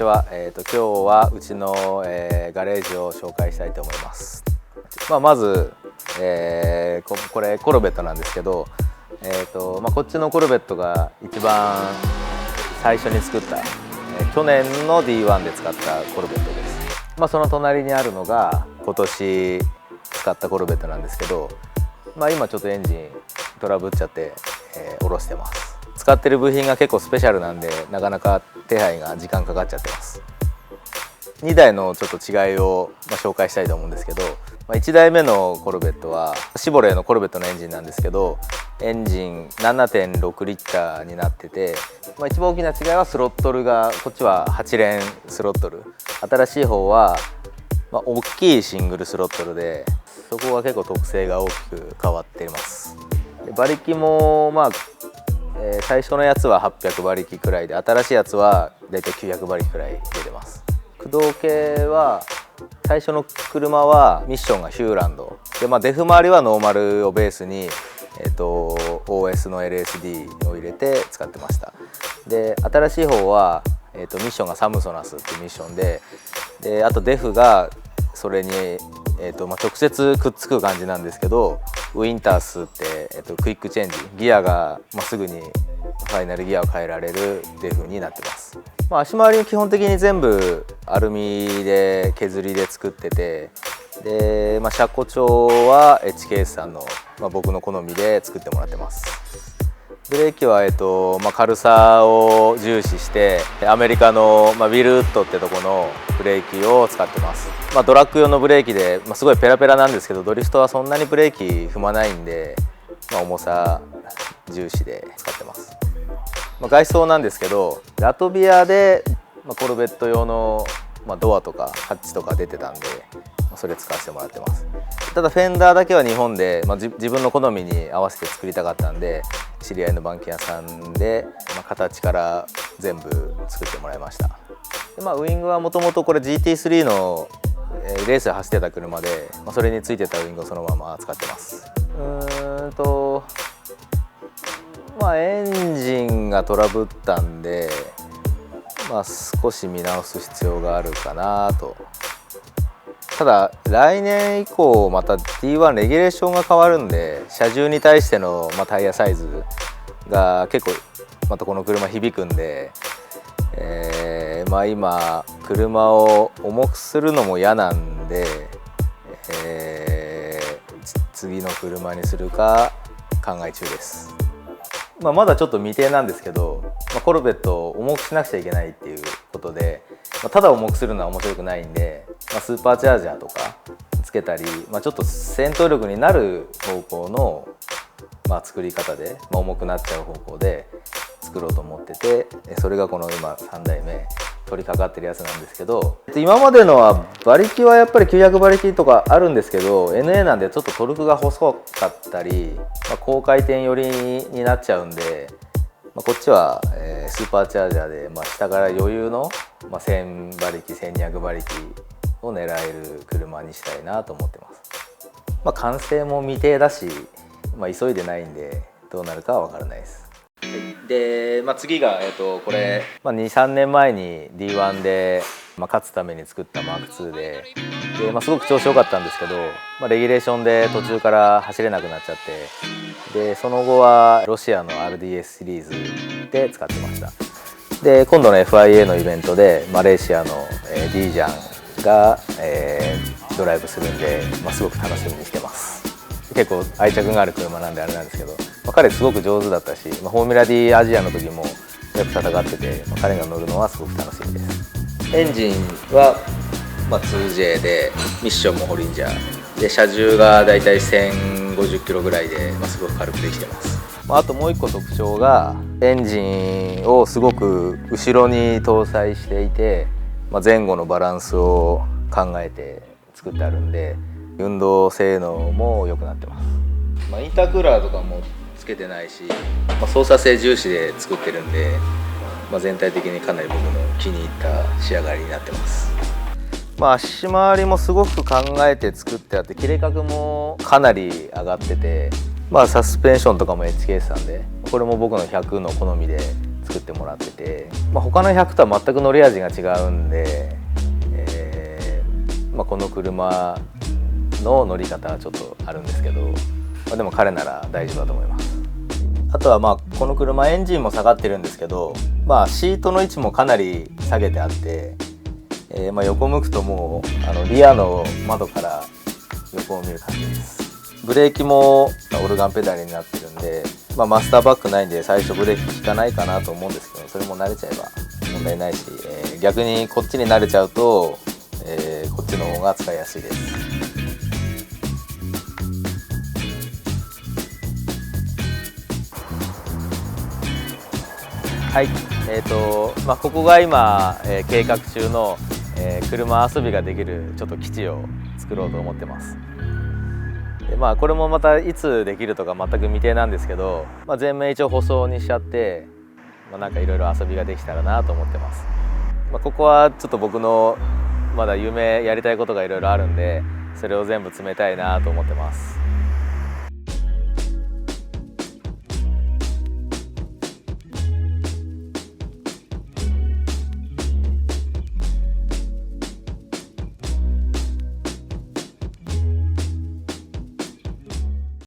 ちは。今日はうちの、ガレージを紹介したいと思います。まず、これコルベットなんですけど、こっちのコルベットが一番最初に作った、去年の D1 で使ったコルベットです。その隣にあるのが今年使ったコルベットなんですけど、今ちょっとエンジントラブっちゃって、下ろしてます。使ってる部品が結構スペシャルなんで、なかなか手配が時間かかっちゃってます。2台のちょっと違いを、紹介したいと思うんですけど、1台目のコルベットはシボレーのコルベットのエンジンなんですけど、エンジン 7.6 リッターになってて、一番大きな違いはスロットルが、こっちは8連スロットル、新しい方は、大きいシングルスロットルで、そこが結構特性が大きく変わっています。で馬力も最初のやつは800馬力くらいで、新しいやつはだいたい900馬力くらい出てます。駆動系は最初の車はミッションがヒューランドで、デフ周りはノーマルをベースに、OS の LSD を入れて使ってました。で新しい方は、ミッションがサムソナスっていうミッションで、あとデフがそれに、直接くっつく感じなんですけど、ウィンタースって、クイックチェンジ、ギアが、すぐにファイナルギアを変えられるデフになってます。足回りに基本的に全部アルミで削りで作ってて、で、車庫帳は HKS さんの、僕の好みで作ってもらってます。ブレーキは、軽さを重視してアメリカの、ウィルウッドってとこのブレーキを使ってます。ドラッグ用のブレーキで、すごいペラペラなんですけど、ドリフトはそんなにブレーキ踏まないんで、重さ重視で使ってます。外装なんですけど、ラトビアで、コルベット用の、ドアとかハッチとか出てたんで、それ使わせてもらってます。ただフェンダーだけは日本で、自分の好みに合わせて作りたかったんで、知り合いの板金屋さんで、形から全部作ってもらいました。でウィングはもともとこれ GT3 のレースで走ってた車で、それについてたウィングをそのまま使ってます。エンジンがトラブったんで、少し見直す必要があるかなと。ただ来年以降また D1 レギュレーションが変わるんで、車重に対しての、タイヤサイズが結構またこの車響くんで、今車を重くするのも嫌なんで、次の車にするか考え中です。まだちょっと未定なんですけど、コルベットを重くしなくちゃいけないっていうことで、ただ重くするのは面白くないんで、スーパーチャージャーとかつけたり、ちょっと戦闘力になる方向の、作り方で、重くなっちゃう方向で作ろうと思ってて、それがこの今3代目取り掛かってるやつなんですけど、今までのは馬力はやっぱり900馬力とかあるんですけど、 NA なんでちょっとトルクが細かったり、高回転寄りになっちゃうんで、こっちは、スーパーチャージャーで、下から余裕の、1000馬力1200馬力を狙える車にしたいなと思ってます。完成も未定だし、急いでないんでどうなるかは分からないです。で、次が、これ、23年前に D1 で、勝つために作った M2 ですごく調子良かったんですけど、レギュレーションで途中から走れなくなっちゃって、でその後はロシアの RDS シリーズで使ってました。で今度の FIA のイベントでマレーシアの、D ジャンが、ドライブするんで、すごく楽しみにしてます。結構愛着がある車なんであれなんですけど、彼すごく上手だったし、フォーミュラ D アジアの時もよく戦ってて、彼が乗るのはすごく楽しみです。エンジンは、2J でミッションもホリンジャーで、車重がだいたい1050キロぐらいで、すごく軽くできてます。あともう一個特徴が、エンジンをすごく後ろに搭載していて、前後のバランスを考えて作ってあるんで、運動性能も良くなってます。インタークーラーとかもつけてないし、操作性重視で作ってるんで、全体的にかなり僕の気に入った仕上がりになってます。足回りもすごく考えて作ってあって、切れ角もかなり上がってて、サスペンションとかも HKS さんで、これも僕の100の好みで作ってもらってて、他の100とは全く乗り味が違うんで、この車の乗り方はちょっとあるんですけど、でも彼なら大丈夫だと思います。あとはこの車エンジンも下がってるんですけど、シートの位置もかなり下げてあって、横向くともうリアの窓から横を見る感じです。ブレーキもオルガンペダルになってるんで、マスターバックないんで最初ブレーキ効かないかなと思うんですけど、それも慣れちゃえば問題ないし、逆にこっちに慣れちゃうと、こっちの方が使いやすいです。はい、ここが今、計画中の、車遊びができるちょっと基地を作ろうと思ってます。でこれもまたいつできるとか全く未定なんですけど、全面一応舗装にしちゃって、なんかいろいろ遊びができたらなと思ってます。ここはちょっと僕のまだ夢やりたいことがいろいろあるんで、それを全部詰めたいなと思ってます。